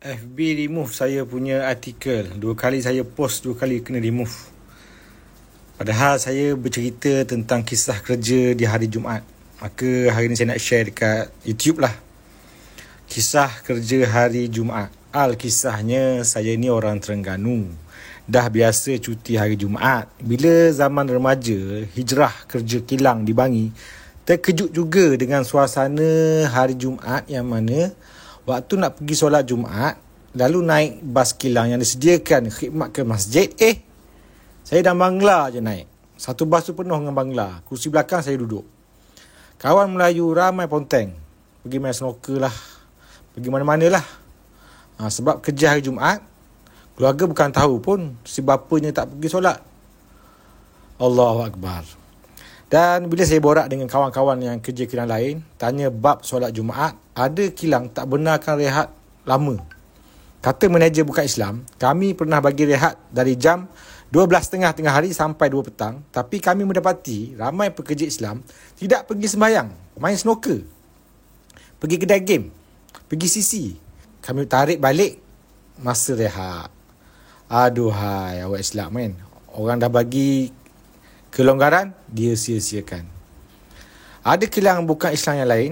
FB remove saya punya artikel. 2 kali saya post, 2 kali kena remove. Padahal saya bercerita tentang kisah kerja di hari Jumaat. Maka hari ni saya nak share dekat YouTube lah. Kisah kerja hari Jumaat. Kisahnya, saya ni orang Terengganu. Dah biasa cuti hari Jumaat. Bila zaman remaja, hijrah kerja kilang di Bangi, terkejut juga dengan suasana hari Jumaat yang mana waktu nak pergi solat Jumaat, lalu naik bas kilang yang disediakan khidmat ke masjid, saya dan Bangla je naik. Satu bas tu penuh dengan Bangla. Kursi belakang saya duduk. Kawan Melayu ramai ponteng. Pergi main snooker lah. Pergi mana-mana lah. Sebab kerja hari Jumaat, keluarga bukan tahu pun si bapanya tak pergi solat. Allahu Akbar. Dan bila saya borak dengan kawan-kawan yang kerja kilang lain, tanya bab solat Jumaat, ada kilang tak benarkan rehat lama. Kata manager bukan Islam, kami pernah bagi rehat dari jam 12.30 tengah hari sampai 2 petang. Tapi kami mendapati ramai pekerja Islam tidak pergi sembahyang, main snooker, pergi kedai game, pergi sisi. Kami tarik balik masa rehat. Aduhai awak Islam kan. Orang dah bagi kelonggaran, dia sia-siakan. Ada kilang bukan Islam yang lain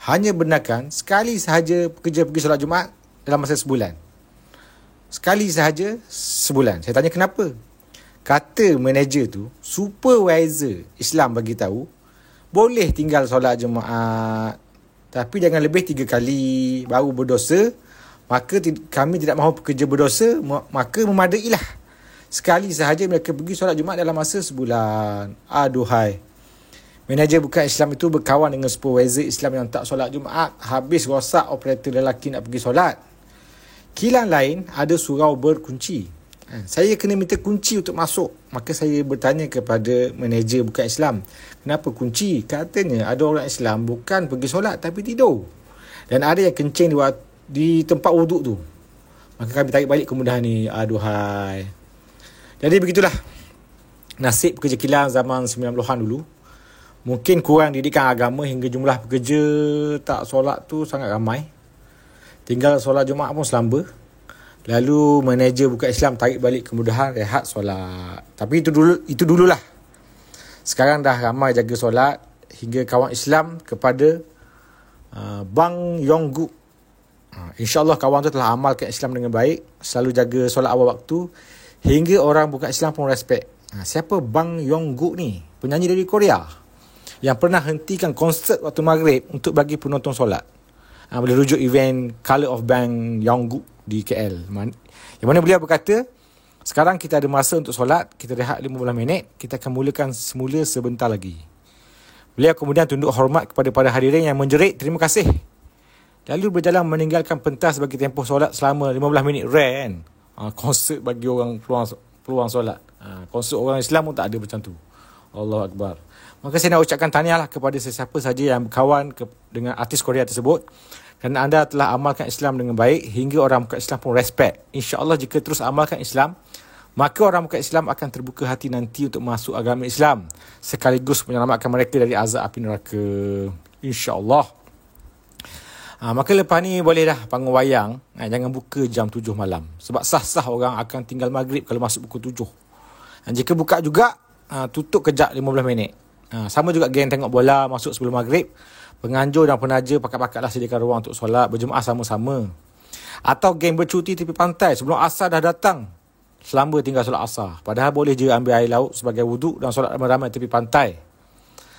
hanya benarkan sekali sahaja pekerja pergi solat Jumaat dalam masa sebulan. Sekali sahaja sebulan. Saya tanya kenapa? Kata manager tu, supervisor Islam bagi tahu, boleh tinggal solat Jumaat, tapi jangan lebih 3 kali, baru berdosa. Maka kami tidak mahu pekerja berdosa, maka memadailah sekali sahaja mereka pergi solat Jumaat dalam masa sebulan. Aduhai. Manager bukan Islam itu berkawan dengan supervisor Islam yang tak solat Jumaat. Habis rosak operator lelaki nak pergi solat. Kilang lain ada surau berkunci. Saya kena minta kunci untuk masuk. Maka saya bertanya kepada manager bukan Islam, kenapa kunci? Katanya ada orang Islam bukan pergi solat tapi tidur. Dan ada yang kencing di tempat wuduk tu. Maka kami tarik balik kemudahan ni. Aduhai. Jadi begitulah nasib pekerja kilang zaman 90-an dulu. Mungkin kurang didikan agama hingga jumlah pekerja tak solat tu sangat ramai. Tinggal solat Jumaat pun selamba. Lalu manager bukan Islam tarik balik kemudahan rehat solat. Tapi itu dululah. Sekarang dah ramai jaga solat hingga kawan Islam kepada Bang Yonggu. InsyaAllah kawan tu telah amalkan Islam dengan baik, selalu jaga solat awal waktu, hingga orang bukan Islam pun respect. Siapa Bang Yonggu ni? Penyanyi dari Korea yang pernah hentikan konsert waktu maghrib untuk bagi penonton solat. Boleh rujuk event Color of Bang Yonggu di KL. Yang mana beliau berkata, sekarang kita ada masa untuk solat, kita rehat 15 minit, kita akan mulakan semula sebentar lagi. Beliau kemudian tunduk hormat kepada para hadirin yang menjerit terima kasih. Lalu berjalan meninggalkan pentas bagi tempoh solat selama 15 minit. Rare kan? Konsert bagi orang peluang solat. Konsert orang Islam pun tak ada macam tu. Allahu Akbar. Maka saya nak ucapkan tahniahlah kepada sesiapa saja yang berkawan dengan artis Korea tersebut, kerana anda telah amalkan Islam dengan baik hingga orang bukan Islam pun respect. InsyaAllah jika terus amalkan Islam, maka orang bukan Islam akan terbuka hati nanti untuk masuk agama Islam, sekaligus menyelamatkan mereka dari azab api neraka. InsyaAllah. Maka lepas ni boleh dah panggung wayang, jangan buka jam 7 malam. Sebab sah-sah orang akan tinggal maghrib kalau masuk pukul 7. Jika buka juga, tutup kejap 15 minit. Sama juga geng tengok bola masuk sebelum maghrib. Penganjur dan penaja pakat-pakatlah sediakan ruang untuk solat berjemaah sama-sama. Atau geng bercuti tepi pantai sebelum asar dah datang, selamba tinggal solat asar. Padahal boleh je ambil air laut sebagai wuduk dan solat ramai-ramai tepi pantai.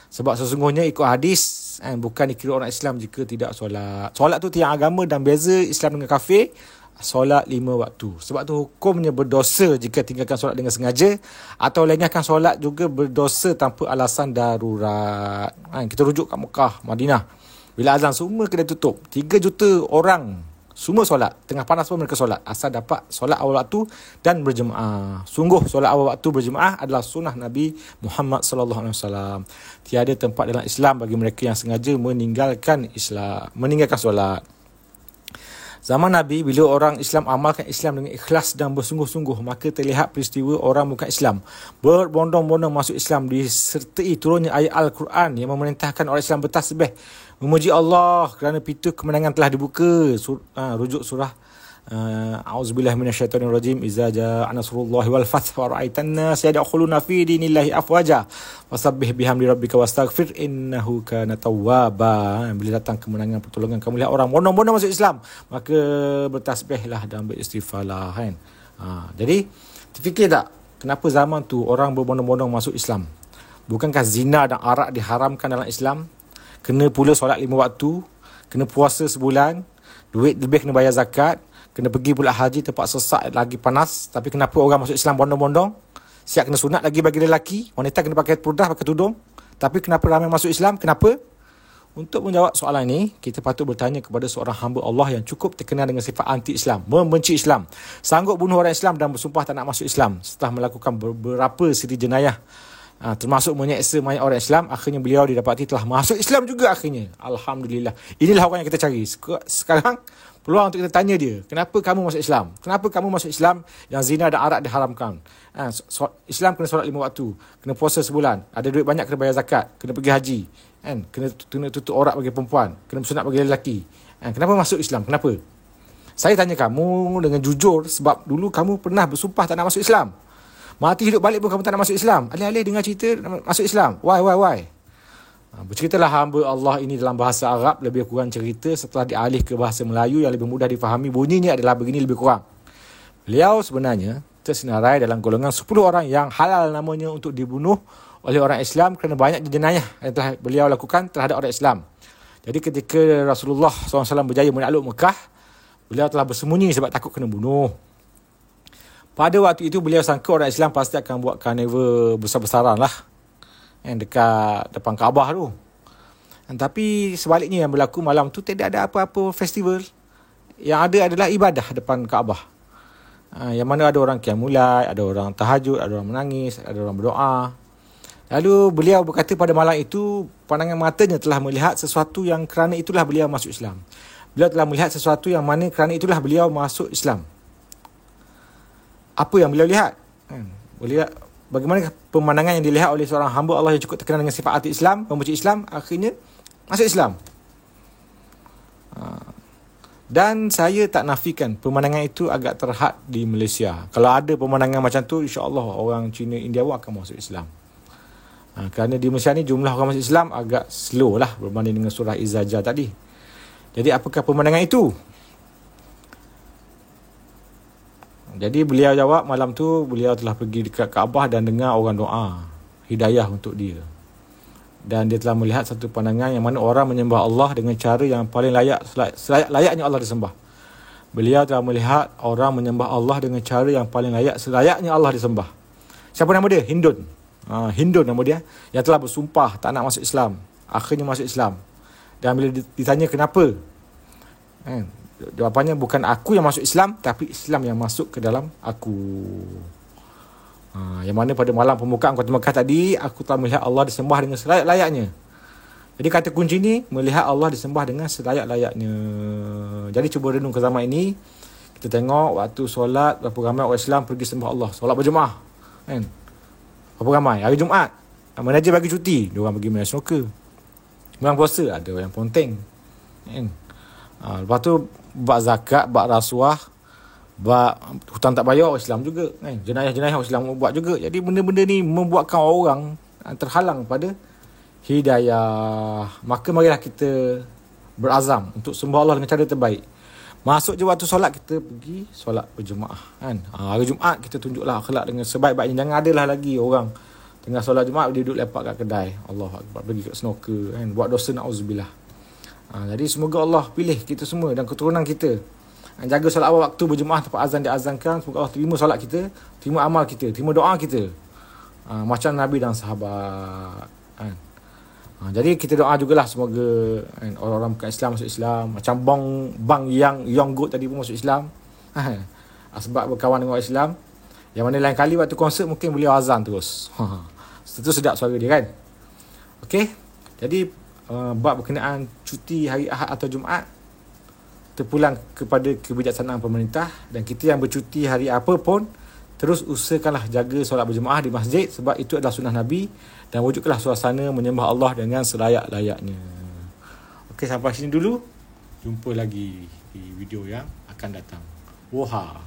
Sebab sesungguhnya ikut hadis, bukan dikira orang Islam jika tidak solat. Solat tu tiang agama dan beza Islam dengan kafir, solat 5 waktu. Sebab tu hukumnya berdosa jika tinggalkan solat dengan sengaja, atau lengahkan solat juga berdosa tanpa alasan darurat. Kita rujuk kat Mekah, Madinah. Bila azan semua kena tutup. 3 juta orang semua solat. Tengah panas pun mereka solat. Asal dapat solat awal waktu dan berjemaah. Sungguh solat awal waktu berjemaah adalah sunnah Nabi Muhammad SAW. Tiada tempat dalam Islam bagi mereka yang sengaja meninggalkan solat. Zaman Nabi, bila orang Islam amalkan Islam dengan ikhlas dan bersungguh-sungguh, maka terlihat peristiwa orang bukan Islam berbondong-bondong masuk Islam, disertai turunnya ayat Al-Quran yang memerintahkan orang Islam bertasbih, memuji Allah kerana pintu kemenangan telah dibuka. Rujuk surah A'udzubillahi minasyaitonirrajim. Iza ja'a nasrullahi wal fath wa ra'aitan nas yadkhuluna fi dinillahi afwaja fasabbih bihamdi rabbika wastaghfir innahu kana tawwaba. Bila datang kemenangan, pertolongan, kamu lihat orang bondong-bondong masuk Islam, maka bertasbihlah dan beristighfarlah, kan. Jadi terfikir tak kenapa zaman tu orang berbondong-bondong masuk Islam? Bukankah zina dan arak diharamkan dalam Islam? Kena pula solat 5 waktu, kena puasa sebulan, duit lebih kena bayar zakat, kena pergi pula haji tempat sesak lagi panas. Tapi kenapa orang masuk Islam bondong-bondong? Siap kena sunat lagi bagi lelaki, wanita kena pakai purdah, pakai tudung. Tapi kenapa ramai masuk Islam? Kenapa? Untuk menjawab soalan ini, kita patut bertanya kepada seorang hamba Allah yang cukup terkenal dengan sifat anti-Islam, membenci Islam, sanggup bunuh orang Islam dan bersumpah tak nak masuk Islam setelah melakukan beberapa siri jenayah, termasuk menyeksa mayat orang Islam. Akhirnya beliau didapati telah masuk Islam juga akhirnya. Alhamdulillah. Inilah orang yang kita cari. Sekarang peluang untuk kita tanya dia, kenapa kamu masuk Islam? Kenapa kamu masuk Islam yang zina dan arak diharamkan? Islam kena solat 5 waktu, kena puasa sebulan, ada duit banyak kena bayar zakat, kena pergi haji, kena tutup aurat bagi perempuan, kena sunat bagi lelaki. Kenapa masuk Islam? Kenapa? Saya tanya kamu dengan jujur sebab dulu kamu pernah bersumpah tak nak masuk Islam. Mati hidup balik pun kamu tak nak masuk Islam. Alih-alih dengar cerita masuk Islam. Why? Berceritalah hamba Allah ini dalam bahasa Arab, lebih kurang cerita setelah dialih ke bahasa Melayu yang lebih mudah difahami. Bunyinya adalah begini lebih kurang. Beliau sebenarnya tersenarai dalam golongan 10 orang yang halal namanya untuk dibunuh oleh orang Islam kerana banyak jenayah yang telah beliau lakukan terhadap orang Islam. Jadi ketika Rasulullah SAW berjaya menakluk Mekah, beliau telah bersembunyi sebab takut kena bunuh. Pada waktu itu beliau sangka orang Islam pasti akan buat karnival besar-besaran lah dekat depan Kaabah tu. Tapi sebaliknya yang berlaku malam tu tidak ada apa-apa festival. Yang ada adalah ibadah depan Kaabah. Yang mana ada orang qiyamulai, ada orang tahajud, ada orang menangis, ada orang berdoa. Lalu beliau berkata pada malam itu pandangan matanya telah melihat sesuatu yang kerana itulah beliau masuk Islam. Beliau telah melihat sesuatu yang mana kerana itulah beliau masuk Islam. Apa yang beliau lihat? Bagaimana pemandangan yang dilihat oleh seorang hamba Allah yang cukup terkenal dengan sifat anti-Islam, membenci Islam, akhirnya masuk Islam. Dan saya tak nafikan pemandangan itu agak terhad di Malaysia. Kalau ada pemandangan macam tu, insya-Allah orang Cina, India pun akan masuk Islam. Kerana di Malaysia ni jumlah orang masuk Islam agak slow lah berbanding dengan surah Izzajah tadi. Jadi apakah pemandangan itu? Jadi beliau jawab malam tu beliau telah pergi dekat Kaabah dan dengar orang doa hidayah untuk dia. Dan dia telah melihat satu pandangan yang mana orang menyembah Allah dengan cara yang paling layaknya Allah disembah. Beliau telah melihat orang menyembah Allah dengan cara yang paling selayaknya Allah disembah. Siapa nama dia? Hindun. Hindun nama dia, yang telah bersumpah tak nak masuk Islam. Akhirnya masuk Islam. Dan bila ditanya kenapa, jawapannya bukan aku yang masuk Islam, tapi Islam yang masuk ke dalam aku. Yang mana pada malam pembukaan Kota Mekah tadi, aku telah melihat Allah disembah dengan selayak-layaknya. Jadi kata kunci ni, melihat Allah disembah dengan selayak-layaknya. Jadi cuba renung ke zaman ini, kita tengok waktu solat, berapa ramai orang Islam pergi sembah Allah. Solat berjemaah, kan? Berapa ramai? Hari Jumaat, manager bagi cuti, diorang pergi main snooker. Bulan puasa, ada yang ponteng, kan? Lepas tu bab zakat, bab rasuah, bab hutang tak bayar orang Islam juga, kan? Jenayah-jenayah orang Islam buat juga. Jadi benda-benda ni membuatkan orang terhalang pada hidayah. Maka marilah kita berazam untuk sembah Allah dengan cara terbaik. Masuk je waktu solat, kita pergi solat berjemaah, kan? Hari Jumaat kita tunjuklah akhlak dengan sebaik-baiknya. Jangan adalah lagi orang tengah solat Jumaat dia duduk lepak kat kedai, Allah Akbar, pergi kat snooker, kan? Buat dosa, na'udzubillah. Jadi semoga Allah pilih kita semua dan keturunan kita, jaga solat awal waktu berjemaah tempat azan diazankan. Semoga Allah terima solat kita, terima amal kita, terima doa kita, macam Nabi dan sahabat, kan? Jadi kita doa jugalah semoga, kan, orang-orang bukan Islam masuk Islam. Macam Bang Yang Goat tadi pun masuk Islam, sebab berkawan dengan orang Islam. Yang mana lain kali waktu konsert mungkin beliau azan terus. Itu sedap suara dia, kan? Okey. Jadi bab berkenaan cuti hari Ahad atau Jumaat terpulang kepada kebijaksanaan pemerintah, dan kita yang bercuti hari apa pun terus usahakanlah jaga solat berjemaah di masjid, sebab itu adalah sunnah Nabi, dan wujudkanlah suasana menyembah Allah dengan selayak-layaknya. Okey, sampai sini dulu. Jumpa lagi di video yang akan datang. Woha.